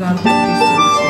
গান প্র্যাকটিস চলছে।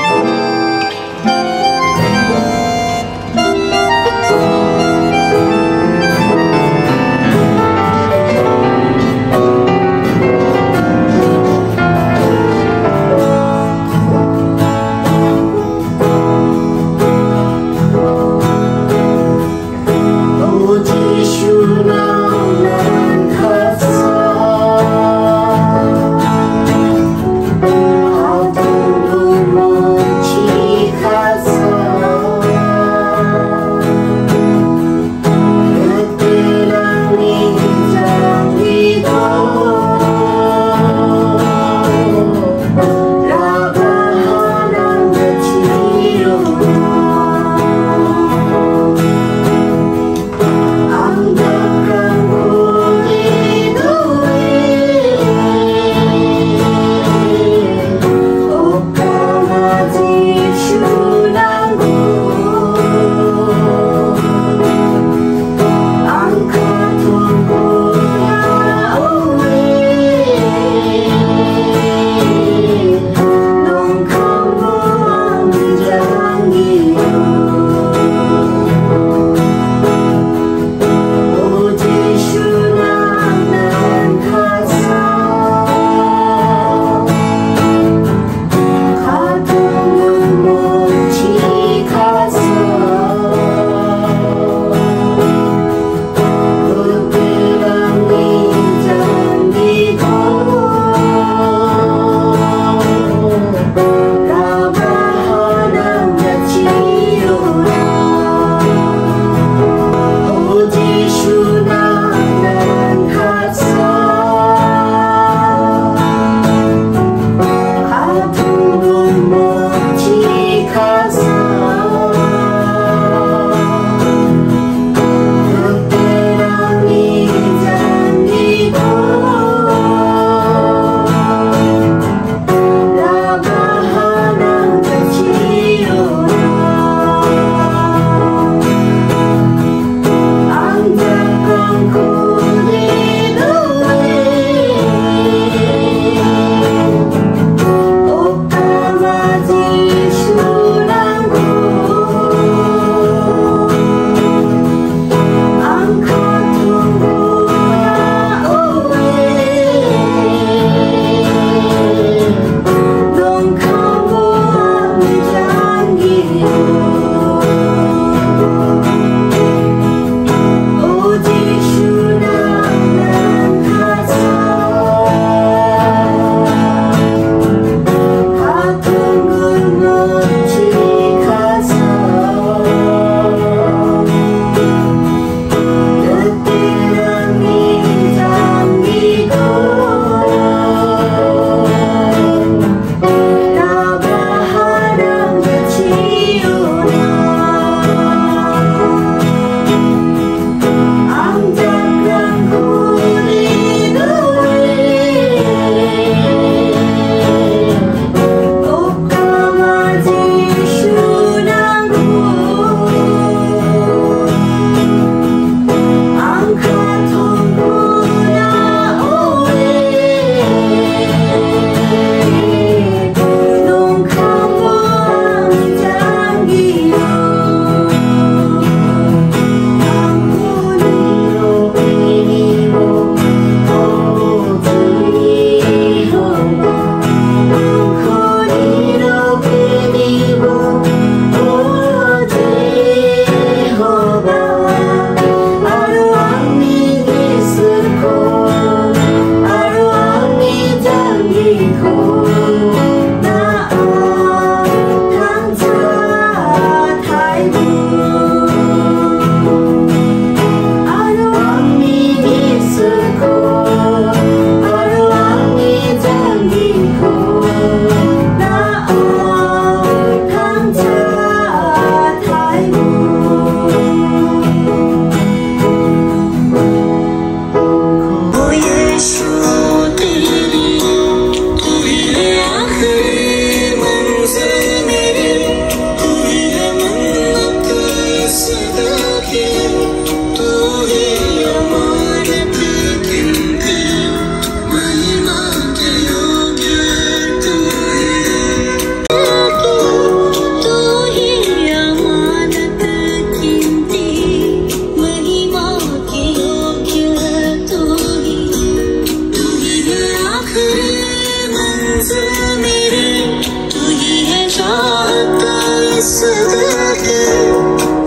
सदा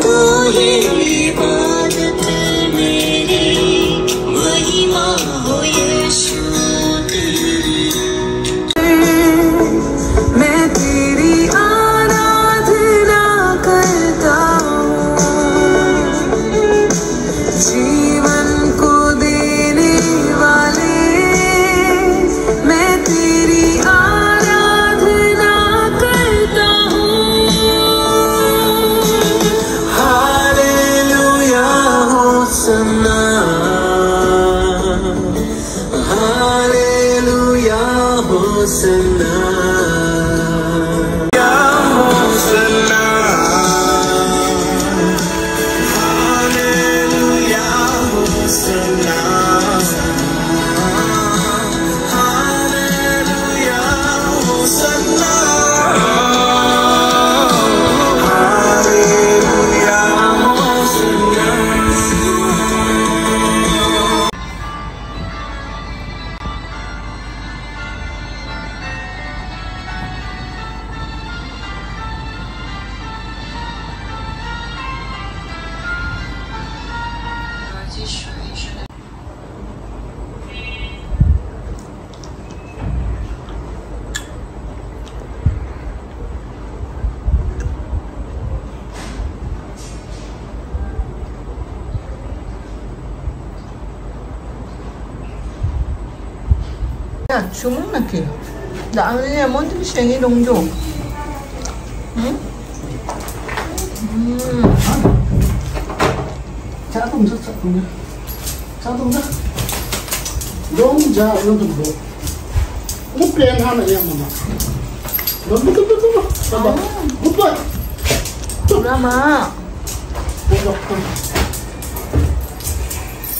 तू ही इबादत मेरी महिमा हो यीशु तेरी मैं तेरी आराधना करता हूँ जीवन को देने वाले मैं तेरी आराधना करता हूँ hallelujah Hosanna hallelujah Hosanna 야, 주먹나게. 나는 먼저 생이 동조. 응? 자동차 자동차 동자 이것도 뭐 못변 하나야 뭐나 너무 봐봐 못 봐. 드라마. 보고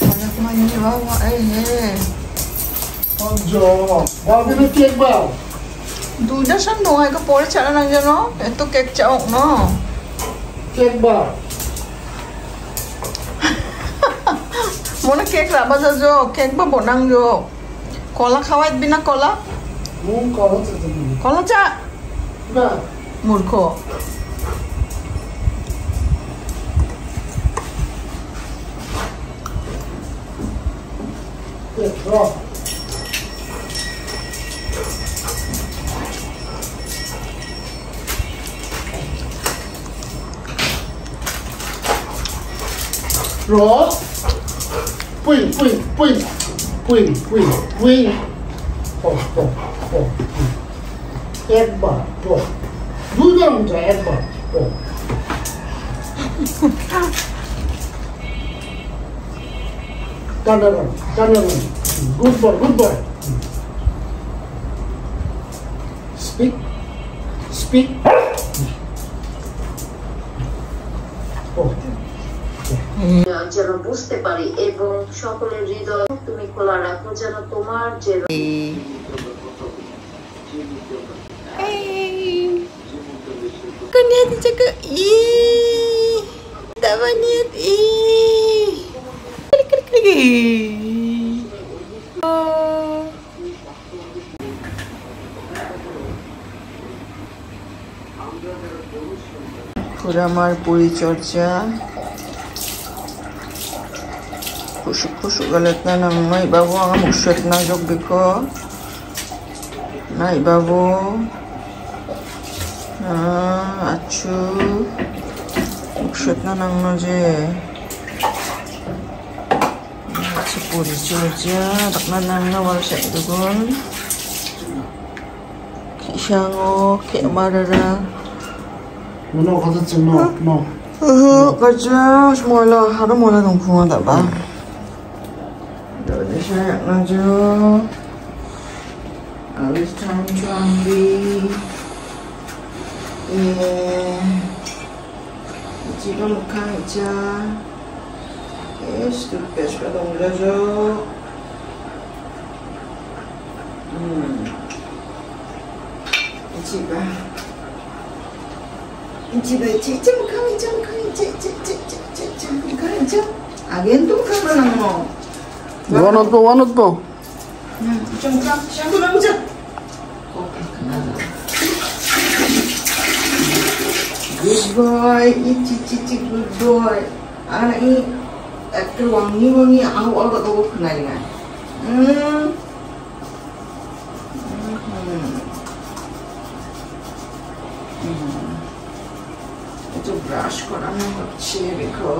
Banyak mainnya bawa, 먼저 와비는 깨봐 Duda san no hai ka pore chala nang jano. Eto cake chaok no. 깨봐 Mona cake ra ba jo, cake ba bonang jo. Kola khawait bina kola? 문 걸어서 Kola cha. 나 Murkho. 들어 로 뿌잉 뿌잉 뿌잉 뿌잉 뿌잉 뿌잉 또 액바 또 누가 먼저 액바 또 까나랑 굿보이 speak যেন বুঝতে পারি এবং সকলের হৃদয় তুমি খোলা রাখো যেন তোমার যে Kau niat cakap tak berniat klik klik klik. আমার পরিচর্যা kusuk-kusuk galit na ng naibawo ang musyat na jogbi ko naibawo achu musyat na ng noje si porichorja takna nang nawal sa dugon kisyango marara no 가서 찍노 no 가자 semula haru mula nungkung ada ba Udah saya ngajo alis cambi jika muka aja sudah biasa dong ngajo Cici muka aja agen tuh kan namo 원원 또 좀 샴푸 나오자. boy, ichi good boy. I after wangi aku agak tahu kenalnya. Itu brush করানো হচ্ছে দেখো।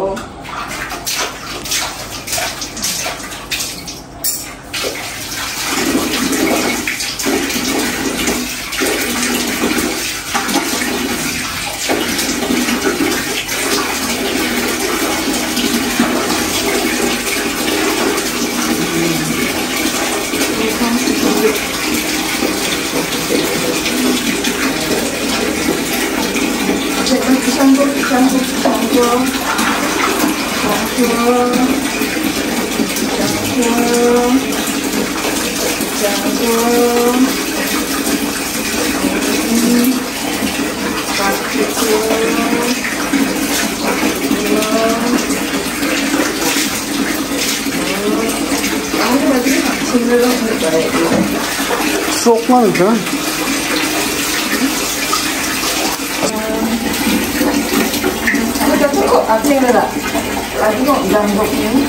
Sokma itu. Udah cukup, aku yang ada. Lagi kok jambok ini.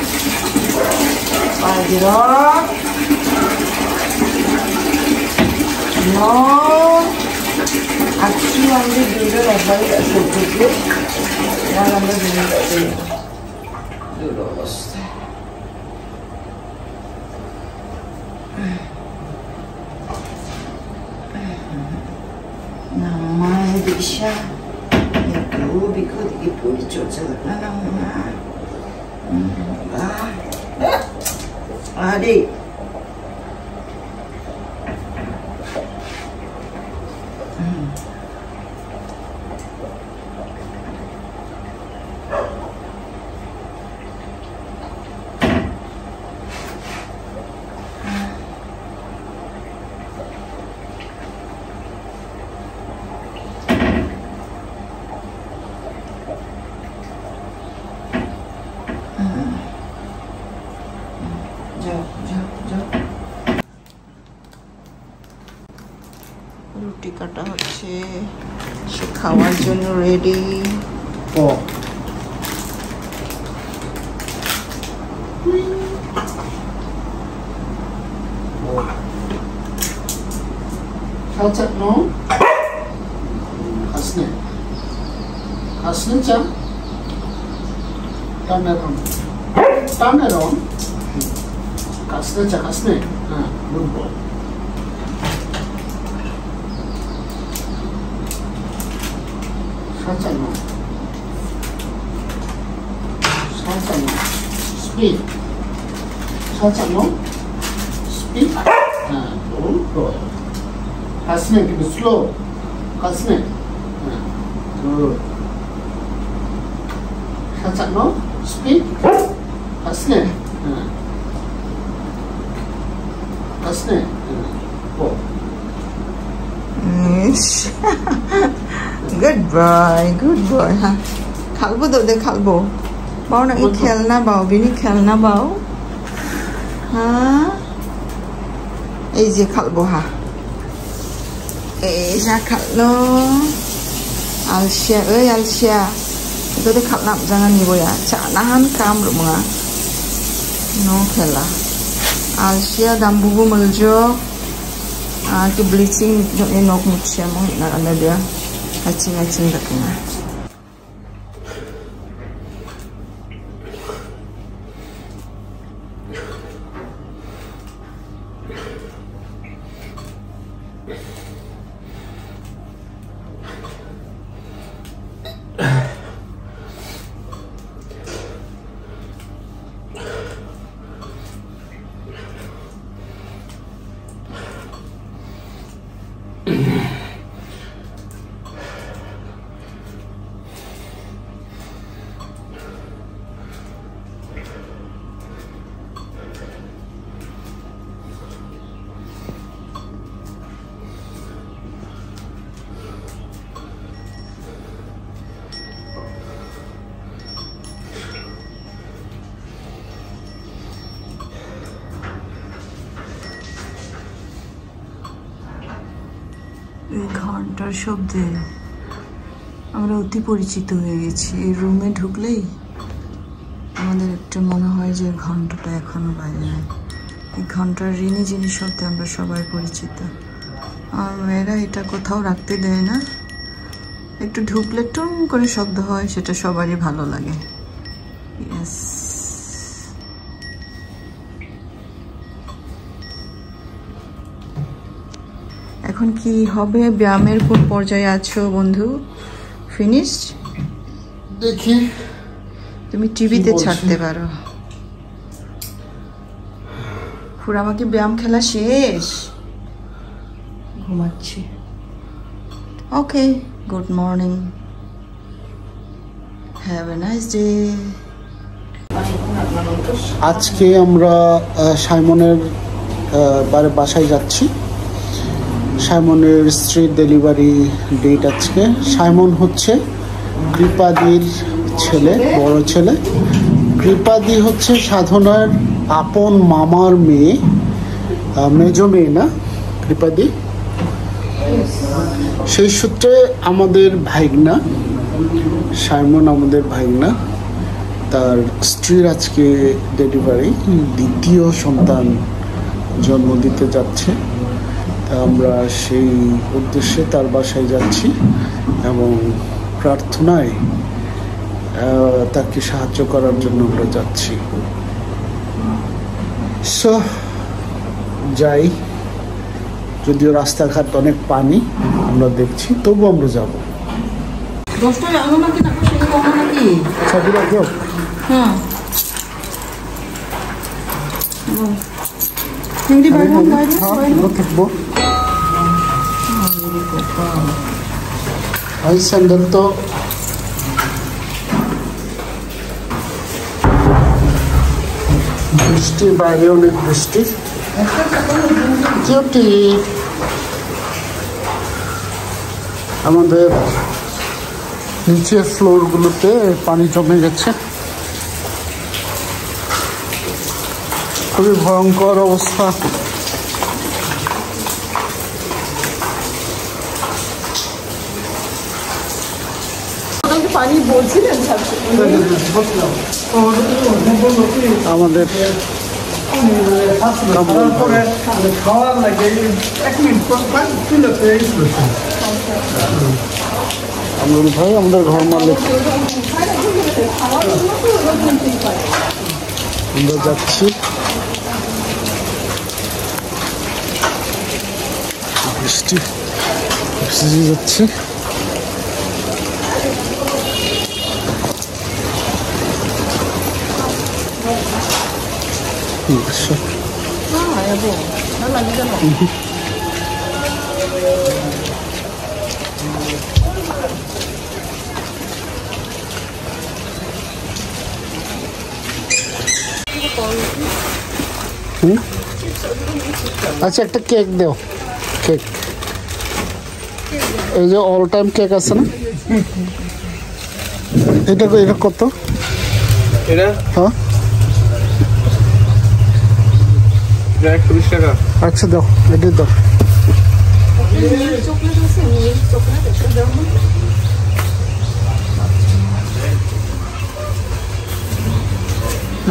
Lagi dong. No. Aku ambil dulu lagi tak cukup. Yang ambil dulu tak cukup. Dulu bos. Namanya Disha. Itu bikut ibu dicoba nama. Adik. রুটি কাটা হচ্ছে, সে খাওয়ার জন্য ready. Kacak no, kasne cam, tameron, kasne cak kasne, good boy. Kacak no, speed, kacak no, speed, good boy. Kasne gitu slow, kasne, good. Kacak no, speed, kasne, oh. Good boy, ha. Kalbo do de kalbo. Bau nak खेलना bau, bini खेलना bau. Ha? Ei je kalbo ha. Kallo. Alsia. Itu de kalnap jangan ni boya. Cak nahan kam lu mga. No khela. Alsia dan bubu meljo. Ki bleaching ni nok mutsia mo na anda dia. Acing dak na. ঘন্টার শব্দে আমরা অতি পরিচিত হয়ে গেছি। এই রুমে ঢুকলেই আমাদের একটা মনে হয় যে ঘন্টাটা এখনো বাজে না। এই ঘন্টার রিনি জিনিস হতে আমরা সবাই পরিচিত। আর মেয়েরা এটা কোথাও রাখতে দেয় না, একটু ঢুকলে টুম করে শব্দ হয়, সেটা সবারই ভালো লাগে। ইয়েস, এখন কি হবে? ব্যায়ামের কোন পর্যায়ে আছো বন্ধু? ফিনিশড? দেখি, তুমি টিভিতে ছাড়তে পারো। আমাকে ব্যায়াম খেলা শেষ, ঘুমাচ্ছি। Okay, good morning, have a nice day. আজকে আমরা সাইমনের বাসায় যাচ্ছি। সাইমনের স্ত্রীর ডেলিভারি ডেট আজকে। সাইমন হচ্ছে কৃপাদির ছেলে, বড় ছেলে। কৃপাদি হচ্ছে সাধনার আপন মামার মেয়ে, মেজ মেয়ে না কৃপাদি। সেই সূত্রে আমাদের ভাইগনা সাইমন, আমাদের ভাইগনা, তার স্ত্রীর আজকে ডেলিভারি, দ্বিতীয় সন্তান জন্ম দিতে যাচ্ছে। তা আমরা সেই উদ্দেশ্যে তার বাসায় যাচ্ছি এবং প্রার্থনায় তাকে সাহায্য করার জন্য আমরা যাচ্ছি। সো যাই, যদিও রাস্তাঘাট অনেক পানি আমরা দেখছি, তবু আমরা যাব। থাকবো স্যান্ডেল তো বৃষ্টি, বাইরে অনেক বৃষ্টি। আমাদের নিচের ফ্লোরগুলোতে পানি জমে গেছে, খুবই ভয়ঙ্কর অবস্থা। আমাদের খাওয়ার লাগে 1 মিনিট আমরুল ভাই, আমাদের ঘর মালিক। আমরা যাচ্ছি, বৃষ্টি ভিজে যাচ্ছে। আচ্ছা, একটা কেক দাও। কেক, এই যে অল টাইম কেক আছে না, এটা কত? হ্যাঁ, 30 টাকা। আচ্ছা দাও, এটা দাও।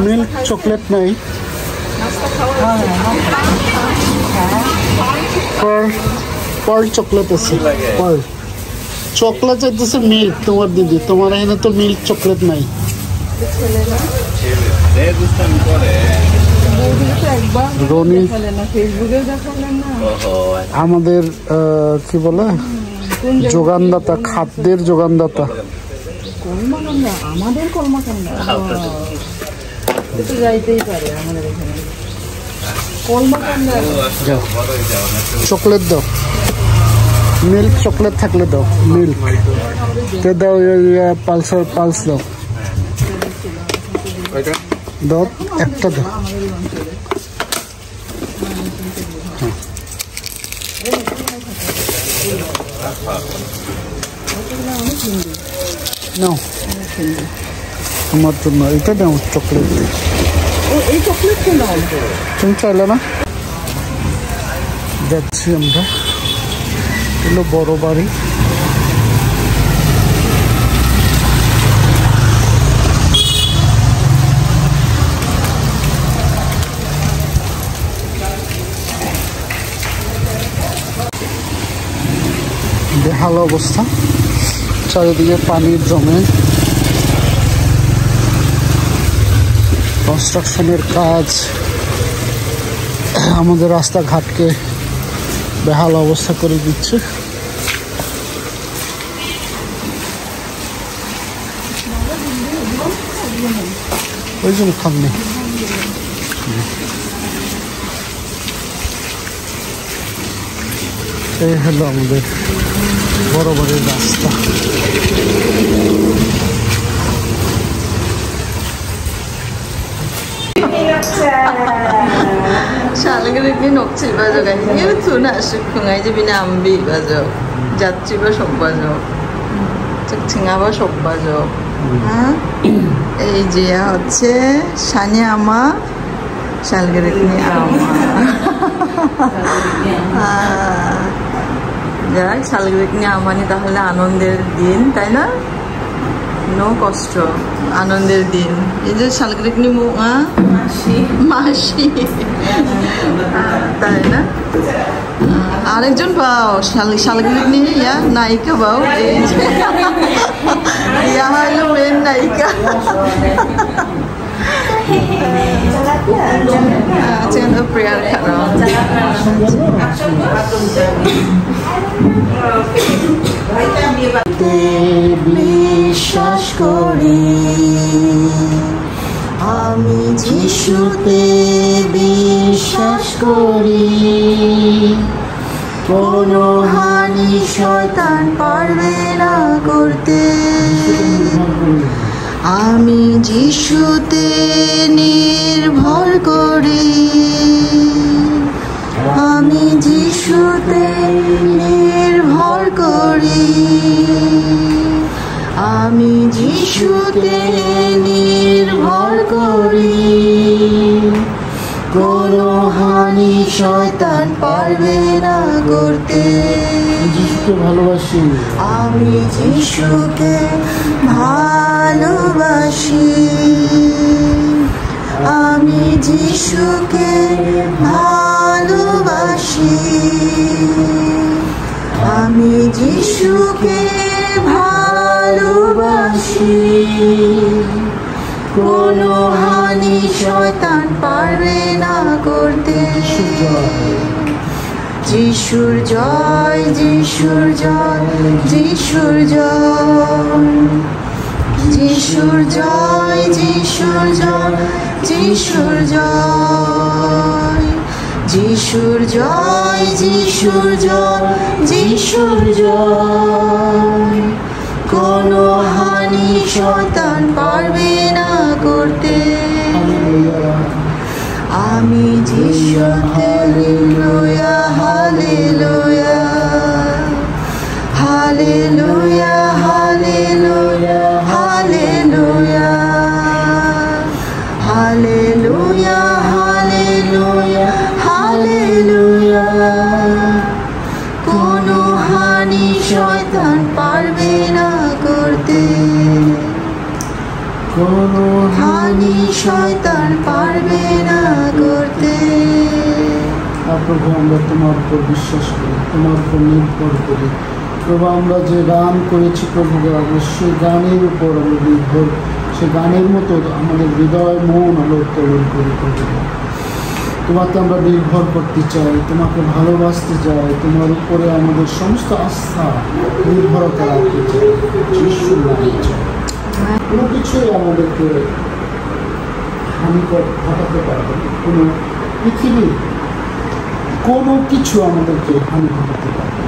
মিল্ক চকলেট নাই? পার্ল চকলেট আছে। পার্ল চকলেট চাইতেছে মিল্ক। তোমার দিদি, তোমার এখানে তো মিল্ক চকলেট নাই। রনি আমাদের কি বলে যোগানদাতা, খাদ্যের যোগানদাতা। আমাদের কলমাকান্দা যাইতেই পারে আমাদের এখানে। চকলেট দাও, মিল্ক চকলেট থাকলে দাও। মিল্ক দাও, পালস দাও, দাও একটা দাও। নাও আমার জন্য এটা দাও, চকলেট। এই চকলেট তুমি চাইলে না? যাচ্ছি আমরা, এলো বড় বাড়ি। বেহাল অবস্থা, চারিদিকে পানির জমে, কনস্ট্রাকশনের কাজ আমাদের রাস্তাঘাটকে বেহাল অবস্থা করে দিচ্ছে। ওই জন্য খামনি এই হলো আমাদের বড় বড় রাস্তা। 살그릇니 녹칠 바저가 유튜나 수쿵아이 집이나 안비 바저 잡지바 속 바저 즉층아바 속 바저 এই যে হচ্ছে সানি আমা শালগিরিতনি আমা যাক শালগিরিতনি আমানি তাহলে আনন্দের দিন তাই না নো কষ্ট আনন্দের দিন এই যে শালগিরিতনি মুঙা মাসি তাই না আরেকজন পাও শালগিরিতনি ইয়া নায়িকা পাও এই যে ইয়া হলো মেন নায়িকা আচ্ছা প্রেয়ার খারাপ বিশ্বাস করি আমি যিশুতে বিশ্বাস করি কোনো হানি শয়তান পারবে না করতে আমি যিশুতে নির্ভর করি আমি যিশুতে নির্ভর করি আমি যিশুতে নির্ভর করি কোনো হানি শয়তান পারবে না করতে যিশুকে ভালোবাসি আমি যিশুকে ভালোবাসি আমি যিশুকে ভালোবাসি আমি যিশুকে ভালোবাসি কোনো হানি শয়তান পারবে না করতে যিশুর জয় যিশুর জয় যিশুর জয় যিশুর জয় যিশুর জয় যিশুর জয় যিশুর জয় যিশুর জয় যিশুর জয় কোনো হানি শয়তান পারবে না করতে আমি যিশুতে hallelujah hallelujah hallelujah hallelujah hallelujah hallelujah hallelujah hallelujah কোনো হানি শয়তান পারবে না করতে কোনো হানি শয়তান পারবে না করতে প্রভু আমরা তোমার উপর বিশ্বাস করি তোমার উপর নির্ভর করি প্রভু আমরা যে গান করেছি প্রভু সেই গানের উপর আমরা নির্ভর সে গানের মতো আমাদের হৃদয় মন আমরা উত্তোলন করি প্রভু তোমাকে আমরা নির্ভর করতে চাই তোমাকে ভালোবাসতে চাই তোমার উপরে আমাদের সমস্ত আস্থা নির্ভরতা রাখতে চাই যিশুর নামে চাই কোনো কিছুই আমাদেরকে হানিকর ঘটাতে পারবে কোনো পৃথিবীর কোনো কিছু আমাদেরকে হানি ঘটাতে পারবে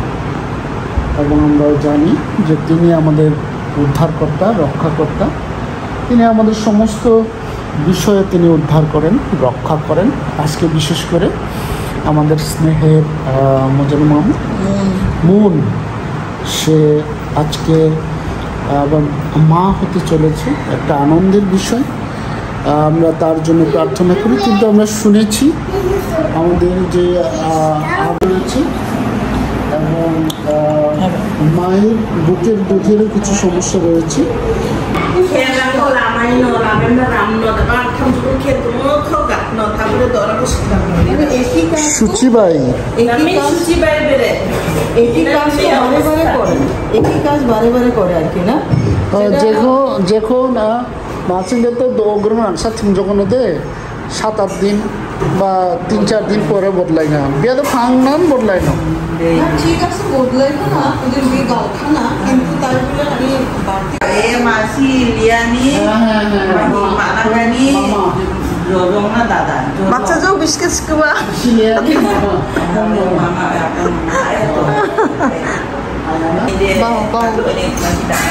এবং আমরা জানি যে তিনি আমাদের উদ্ধারকর্তা রক্ষাকর্তা তিনি আমাদের সমস্ত বিষয়ে তিনি উদ্ধার করেন রক্ষা করেন আজকে বিশেষ করে আমাদের স্নেহের মজলুম মুন সে আজকে আবার মা হতে চলেছে একটা আনন্দের বিষয় আমরা তার জন্য প্রার্থনা করি কিন্তু আমরা শুনেছি আমাদের যে রয়েছে এবং মায়ের বুকের দুধেরও কিছু সমস্যা রয়েছে Kaya lang ko lamay no, ramen na ram no, dapat kam ko kaya tumo ko gat no, সুচিবাই একই কাজ বারে বারে করে আর কি না যখন মাছিদের তো 2 গ্রাম সাথে যখন 7-8 দিন বা 3-4 দিন পরে বদলায় না বিয়া তো ফাংনান বদলায় না ঠিক আছে বদলাই না ওদের বিয়ে গালখা না কিন্তু তারপরে আমি মাসি লিয়ানি মানাগানি রোনা দাদা বাচ্চা যাও বিস্কিট খাওয়া লিয়ানি মামা বাও বাও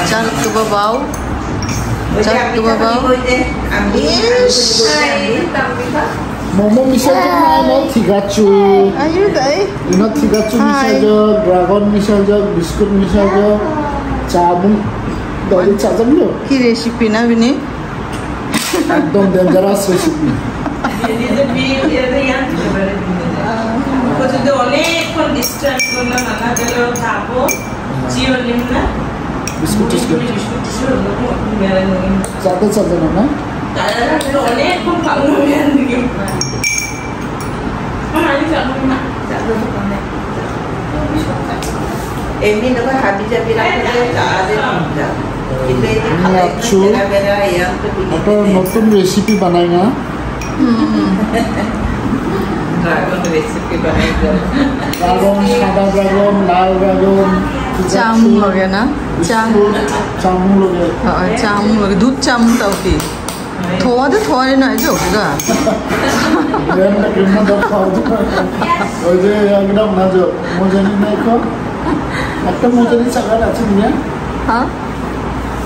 চাল তো বাও চাল তো বাও Momo misalnya ada 3 cu. Ayo deh. Ini 3 cu misalnya, dragon misalnya, biskuit misalnya, cabung dari cabung lo. Ki recipe na bini? Ekdom dangerous recipe. Ini the big area yang kita because the only for distance guna mana kalau tabo cio limna Biskuit biskuit. Satu mana? Karena the only for kamu yang begini. Mana ni kamu nak? Ini nama habis jadi nak ada tidak. Ini aku. Apa notun recipe banainya? Dragon recipe banainya. Dragon, sada dragon, lal dragon. Jamu lagi na? Jamu lagi. Jamu lagi. Dud jamu tau ki. Thoa de thoa ni na aja hoga. Dia nak kena dapat. Oje yang kita mana jo? Mojani naik kok? Apa mojani cakap aja ni ya? Hah?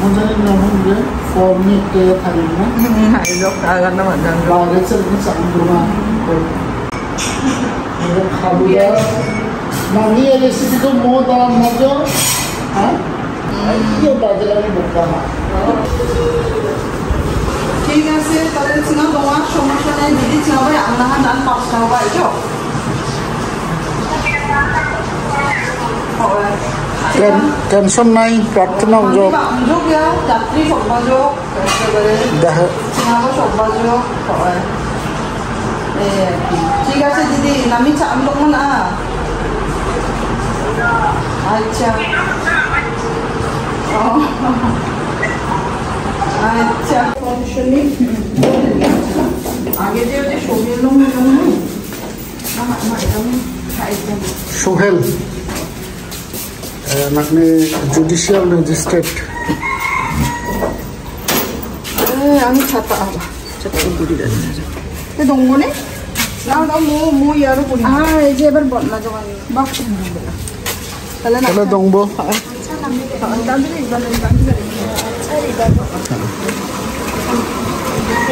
Mojani nama dia formnya kayak tadi na? Ayo agak nama jangan. Bagai cerita sama rumah. Mereka kalu ya. Nanti ada sisi tu mau dalam majo. Hah? Dia belajar lagi bukan? ঠিক আছে তাহলে চিনা তোমার সমস্যা নেই দিদি চিনাবে আল্লাহ দান পাঁচটা হবে আইছো টেনশন নাই প্রার্থনা যোগ যোগ যাত্রী সব্বাযোগ একেবারে চিনাবো সব্বাযোগ হয় এই আর কি ঠিক আছে দিদি আমি চাম তখন আচ্ছা আচ্ছা শুনি আগে যে ওই ছবির লোক সোহেল nakni judicial magistrate আমি ছাতা ছাতা গুড়ি যাচ্ছে এ দঙ্গনে না না মো ইয়ারও করি এই যে এবার বদলা জমান বাহ তাহলে না তাহলে দংবো দাদুরে ইবালে দাদুরে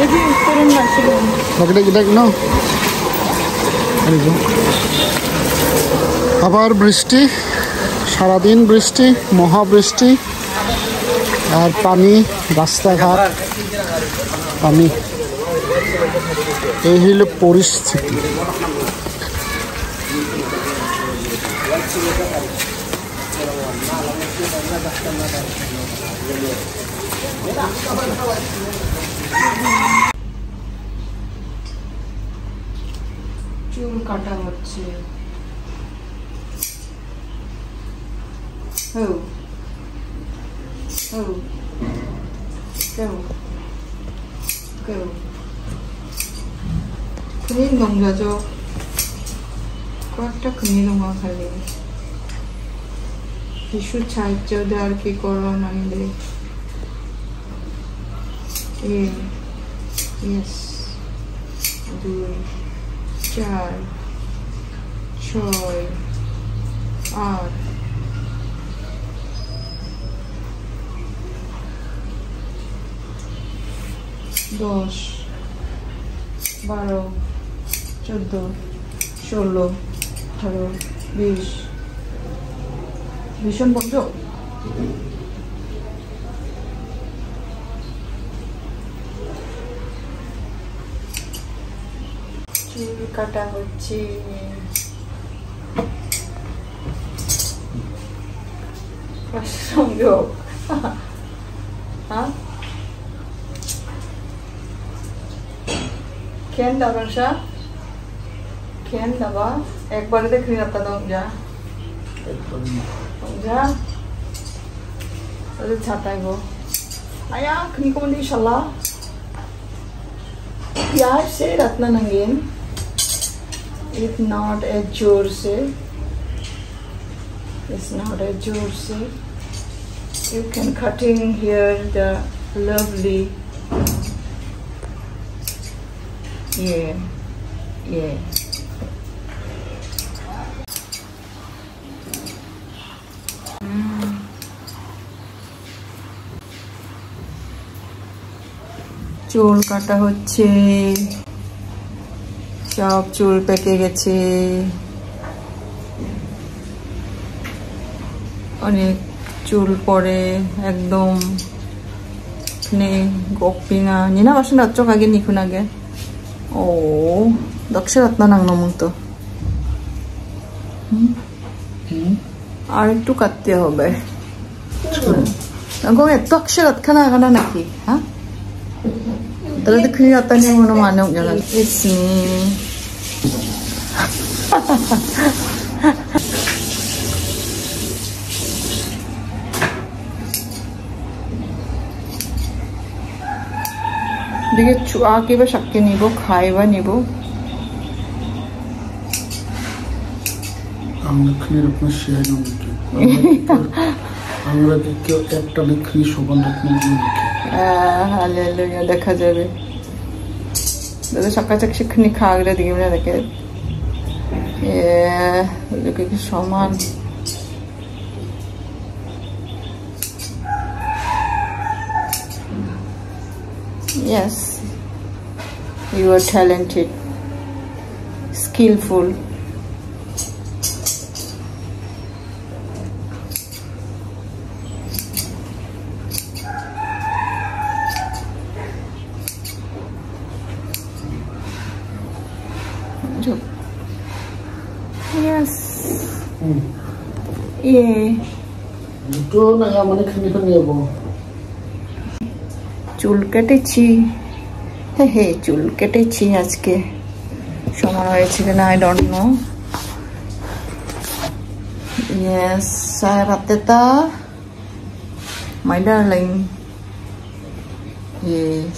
এদি উত্তরণ না ছিল লাগলে গিয়ে নাও আবার বৃষ্টি সারাদিন বৃষ্টি মহাবৃষ্টি আর পানি রাস্তাঘাট পানি এই হইল পরিস্থিতি চুল কাটা হচ্ছে 큰일 농자죠. কয়েকটা 큰일 농가 খালি কিছু চাইছে ওদের আর কি করো নাইলে ইয়েস 2 4 6 8 10 12 14 16 18 20 ভীষণ বন্ধ চুল কাটা হচ্ছে সংযোগ হ্যাঁ কেন দাদা দেখেন বাবা একবারে দেখে রাখতা দাও যা যা তাহলে ছাটাইবো আয়া khni ko mandi inshallah प्यार से रत्ना नंगेन if not a जोर से it's not a जोर से you can cutting here the lovely yeah চুল কাটা হচ্ছে সব চুল পেকে গেছে অনেক চুল পড়ে একদম 네 고삐나 니나 마신 어쩌 가게 니쿠나게 오 넉실었다 낭놈은 또 আরেকটু কাটতে হবে কোন এত অক্ষরত খানা খানা নাকি হ্যাঁ তাহলে তো 큰일 났다니 কোনো মানে 없잖아 it's me 되게 아기가 작게 입어 가위바 입어 আমরা 큰일 없는 시야에 넘게 আমরা কেউ একটা লিখি শোভন রত্ন 할렐루야 দেখা যাবে দাদা সকালচাকসি 큰일 খাগরে দিকে বলে দেখে 이렇게 সমান Yes, you are talented, skillful. Yes. Yeah. itu na yamane khini ko niebo চুল কেটেছি হে চুল কেটেছি আজকে সময় হয়েছে কিনা আই ডোন্ট নো ইয়েস রাতেতা মাই ডার্লিং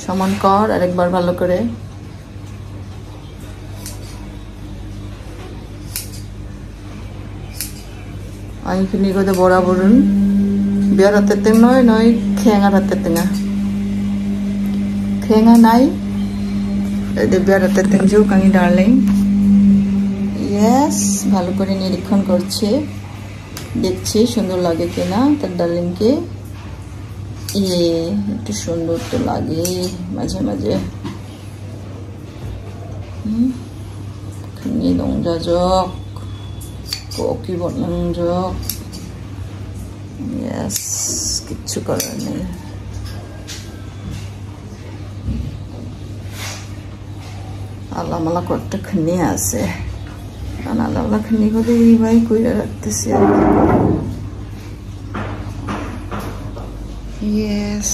সমান কর আরেকবার ভালো করে আমি কিনি কইতে বরাবরন বিয়ার রাতেতে নয় খেঙা রাতেতে না খেঙা নাই বিয়ার রাতেতে জো কানি ডার্লিং ইয়েস ভালো করে নিরীক্ষণ করছে দেখছি সুন্দর লাগে কিনা তার ডার্লিংকে একটু সুন্দর তো লাগে মাঝে মাঝে খানি 농자적 꼭 입었는 적 예스 কিছু করার নেই আল্লাহ করতে খানি আছে কারণ আল্লাহ খানি করে এইভাবে কইরা রাখতেছি yes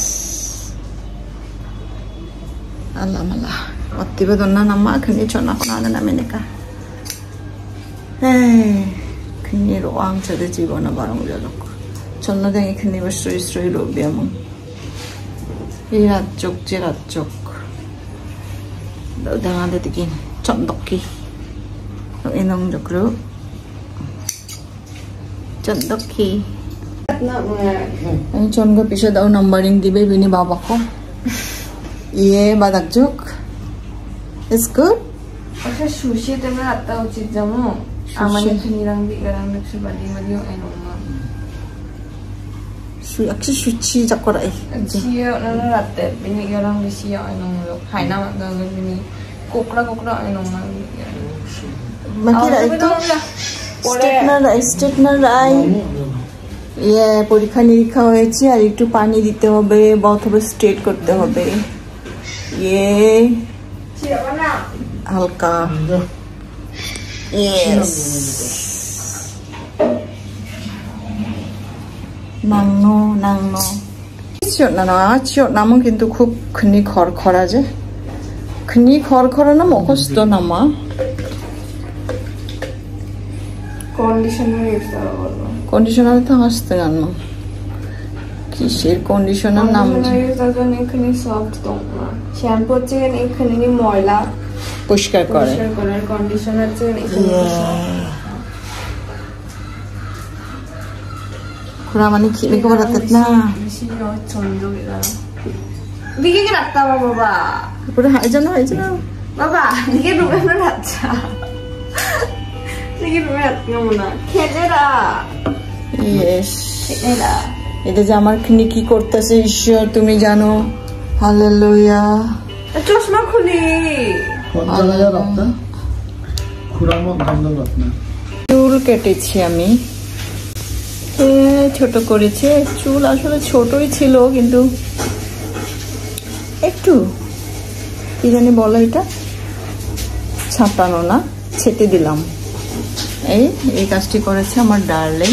আল্লাহ অতিবেদন না নামা খানি চনা কোনা না মেনিকা 큰일 왕자대 집어나 바람 올려놓고 전라댕이 큰일을 스트로이 로비아문 이라쪽 지라쪽 너당한테 되긴 전덕기 이놈적으로 전덕기 전거 비셔다오 넘버링 디베 비니 바바코 이에 바닥쪽 It's good? Kasi sushi temen atau cijamu amanya kenirang di garang nagsubadi madio enoma. 역시 수치 작거라. Siyo nana ratte bini garang di siyo enoma lo. Haina magga bini kokra enoma. Makira itu স্টেটনার আই পরীক্ষা নিরীক্ষা হয়েছে আর একটু পানি দিতে হবে বা অথবা স্ট্রেট করতে হবে হালকা Yes. Nangno. Ciot namun কিন্তু খুব khni খরখরা যে khni খরখরা না মুখস্থ নামা কন্ডিশনার ইউজ করা বলবো। কন্ডিশনার তো আসতে কেন, কিসের কন্ডিশনার নাম? এখানে সফট তোমরা শ্যাম্পু হচ্ছে এখানে ময়লা পরিষ্কার করে, কন্ডিশনার হচ্ছে মানে কি রাতের না দিকে কি রাখতে হবে বাবা? পুরো হাইজানো বাবা দিকে ডুবে না রাখছা, দিকে ডুবে রাখতে না খেলেরা। ইয়েস, এটা যে আমার কি করতেছে ঈশ্বর তুমি জানো। হালেলুয়া। চশমা খুলি চুল কেটেছি আমি, ছোট করেছে চুল, আসলে ছোটই ছিল কিন্তু একটু কি জানি বলো এটা, ছাপানো না, ছেটে দিলাম। এই কাজটি করেছে আমার ডার্লিং।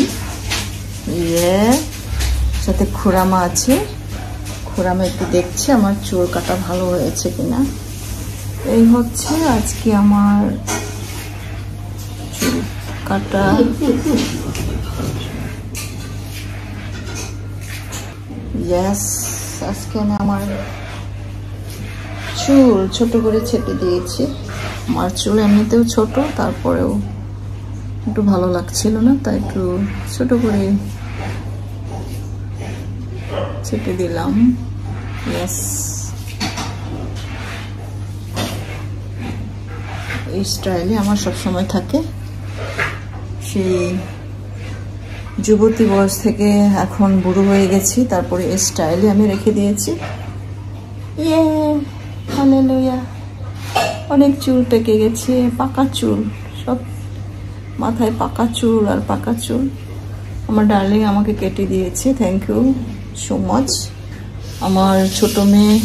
ইয়ে, সাথে খুড়ামা আছে, খুড়ামা একটু দেখছে আমার চুল কাটা ভালো হয়েছে কিনা। এই হচ্ছে আজকে আমার চুল কাটা। ইয়েস, আজকে আমি আমার চুল ছোট করে ছেটে দিয়েছি। আমার চুল এমনিতেও ছোট, তারপরেও একটু ভালো লাগছিল না, তাই একটু ছোট করে ছেটে দিলাম। ইয়েস, এই স্টাইলে আমার সবসময় থাকে, সেই যুবতী বয়স থেকে এখন বুড়ো হয়ে গেছি, তারপরে এই স্টাইলে আমি রেখে দিয়েছি। ইয়ে, হালেলুয়া। অনেক চুল পেকে গেছে, পাকা চুল সব, মাথায় পাকা চুল আর পাকা চুল। আমার ডার্লিং আমাকে কেটে দিয়েছে, থ্যাংক ইউ সো মাচ। আমার ছোট মেয়ে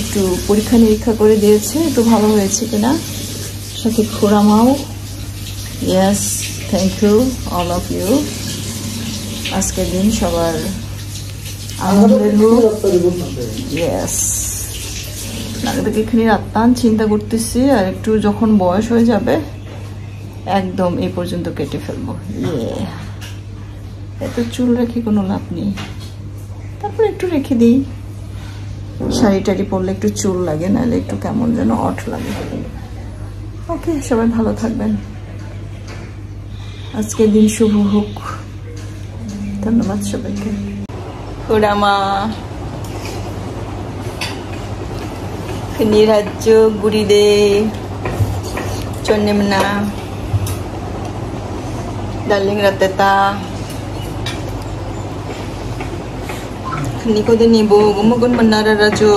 একটু পরীক্ষা নিরীক্ষা করে দিয়েছে, একটু ভালো হয়েছে কিনা, সাথে খুড়ামাও। Yes, thank you all of you. আজকের দিন সবার আনন্দের হোক। ইয়েস, এখানে রাত্তান চিন্তা করতেছি, আর একটু যখন বয়স হয়ে যাবে একদম এই পর্যন্ত কেটে ফেলবো। ইয়ে, এত চুল রেখে কোনো লাভ নেই, তারপর একটু রেখে দিই। শাড়ি টাড়ি পরলে একটু চুল লাগে, নাহলে একটু কেমন যেন অট লাগে। ওকে, সবাই ভালো থাকবেন, আজকের দিন শুভ হোক। ধন্যবাদ সবাইকে। খুড়ামা নিরাজ্য গুড়িদে চন্নেমনা darling রাতেতা khani ko din ibo gumagun manara rajo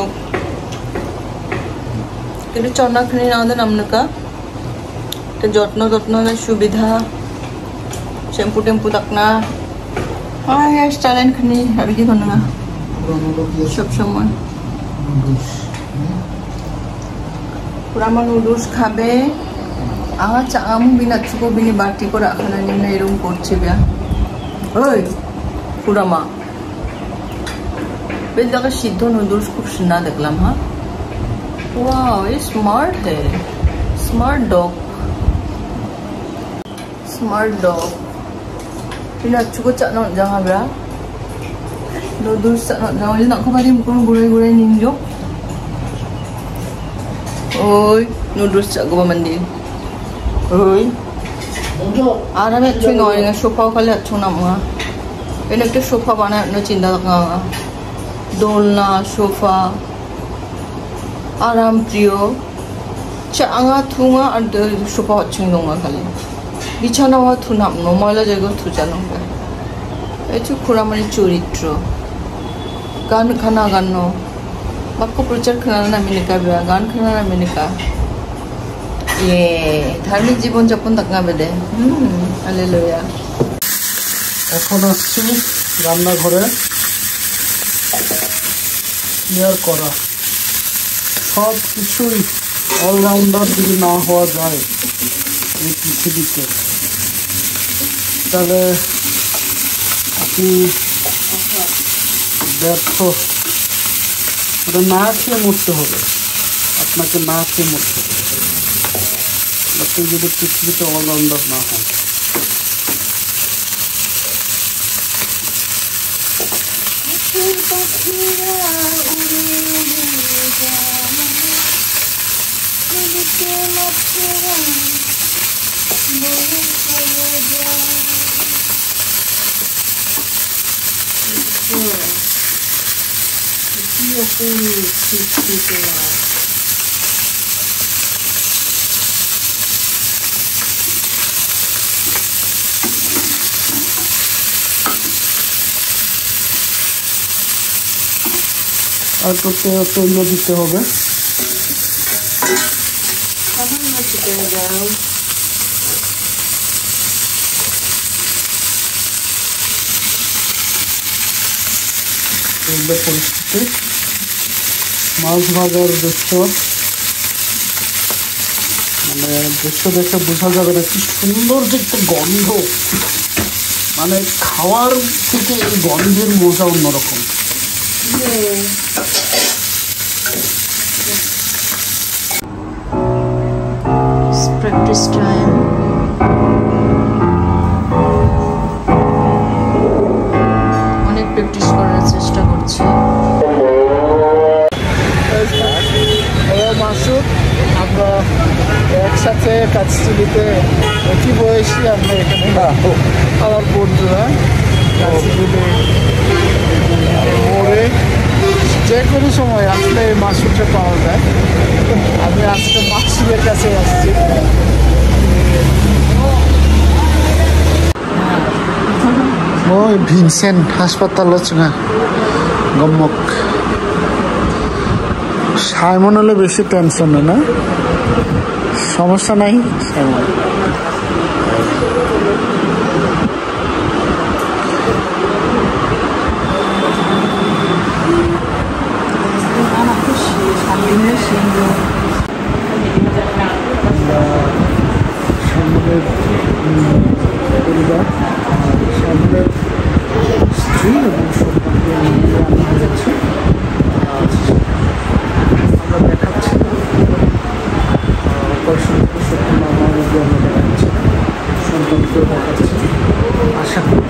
কিন্তু চন্না খানি না আমাদের নামনকা তো যত্ন না সুবিধা শ্যাম্পু টেম্পু তাকনা হেয়ার স্টাইল খানি আর কি করনা সব সময় পুরামা নুডলস খাবে। আমার চামু বিনা চুকো বিনি বাটি করে রাখানা নিম্ন এরকম করছে বিয়া। ওই পুরামা বেশ দেখা সিদ্ধ নুডলস খুব সুন্দর দেখলাম। হ্যাঁ, वाओ, ये स्मार्ट है, smart dog ini aku cukup cak nak jangan bra noodles cak nak jangan je nak kembali muka gulai-gulai ninjok. Oi, noodles cak gua mandi. Oi, ada macam tu ngoi dengan sofa kali aku nak mah. Ini kita sofa bana nak cinta tak ngah. Dolna sofa. आराम प्रियो चांगा थुंगा और sofa अच्छी नोंगा खाली बिछाना हुआ थुना no मयला जगह थुजानो एचु खुरामानि चरित्र गान खाना गानो बाक्को प्रचार खाना ना मिनिका बे गान खाना ना मिनिका ये धार्मिक जीवन যাপন তাকা বেদে। হালেলুয়া। এখন আসছি রান্নাঘরে ক্লিয়ার করা সব কিছুই অলরাউন্ডার যদি না হওয়া যায় এই পৃথিবীতে, তাহলে আপনি ব্যর্থ, ওটা না খেয়ে মরতে হবে, আপনাকে না খেয়ে মরতে হবে আপনি যদি পৃথিবীতে অলরাউন্ডার না হন। আর তো তৈল দিতে হবে। পরিস্থিতি মাছ ভাজার দৃশ্য, মানে দৃশ্য দেখে বোঝা যাবে না কি সুন্দর যে একটা গন্ধ, মানে খাওয়ার থেকে এই গন্ধের মজা অন্যরকম। Practice time. অনেক প্র্যাকটিস করার চেষ্টা করছি। মাসুদ, আমরা একসাথে কাজটিতে একই বয়সী, আমরা এখানে আমার বন্ধুরা কাজটিতে মোড়ে যে কোনো সময় আসলে মাসুদটা পাওয়া যায়। আমি আজকে মাসুদের কাছে আসছি। ওই ভিনসেন্ট হাসপাতাল হচ্ছে না গম্মক। সাইমন হলে বেশি টেনশনে না, সমস্যা নাই। সাইমন সামনের পরিবার, সামনের স্ত্রী এবং সন্তানকে নিয়ে আনা যাচ্ছে। আমরা দেখাচ্ছি অপারেশন সত্যি মামা মধ্যে আমরা দেখাচ্ছি, সন্তানকেও দেখাচ্ছি। আশা করি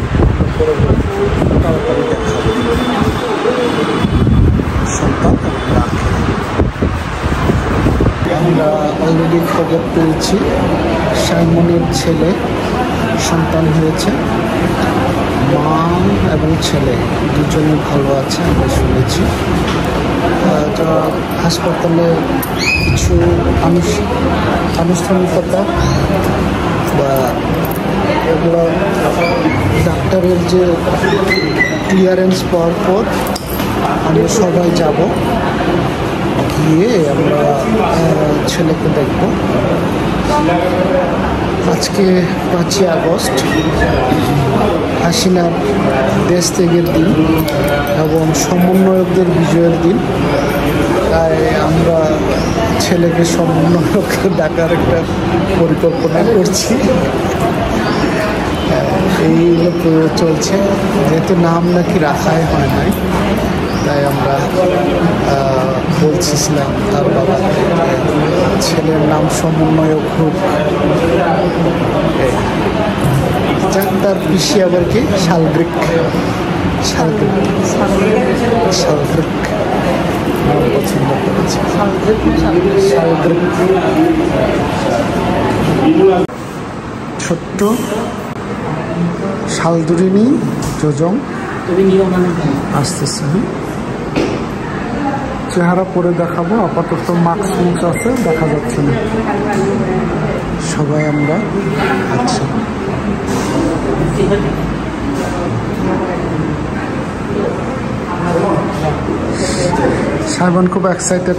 পরবর্তী তাড়াতাড়ি দেখা হবে সন্তান। আমরা অলরেডি খবর পেয়েছি সাইমনের ছেলে সন্তান হয়েছে, মা এবং ছেলে দুজনে ভালো আছে আমরা শুনেছি। যারা হাসপাতালে কিছু আনুষ্ঠানিকতা বা এগুলো ডাক্তারের যে ক্লিয়ারেন্স পাওয়ার পর আমরা সবাই যাব, গিয়ে আমরা ছেলেকে দেখব। আজকে 5ই আগস্ট হাসিনার দেশ ত্যাগের দিন এবং সমন্বয়কদের বিজয়ের দিন, তাই আমরা ছেলেকে সমন্বয়ক ডাকার একটা পরিকল্পনা করছি। এইগুলো চলছে, যেহেতু নাম নাকি রাখাই হয় নাই, তাই আমরা বলছিলাম তার বাবাকে ছেলের নাম সমন্বয়ক হোক। তার পিসি আবার কি শালগ্রিক পছন্দ করেছে। ছোট্ট শালদুরিনী যোজং আসতেছে। চেহারা পরে দেখাবো, আপাতত মাস্ক আছে, দেখা যাচ্ছে না। সবাই আমরা আছি। সাইমন খুব এক্সাইটেড।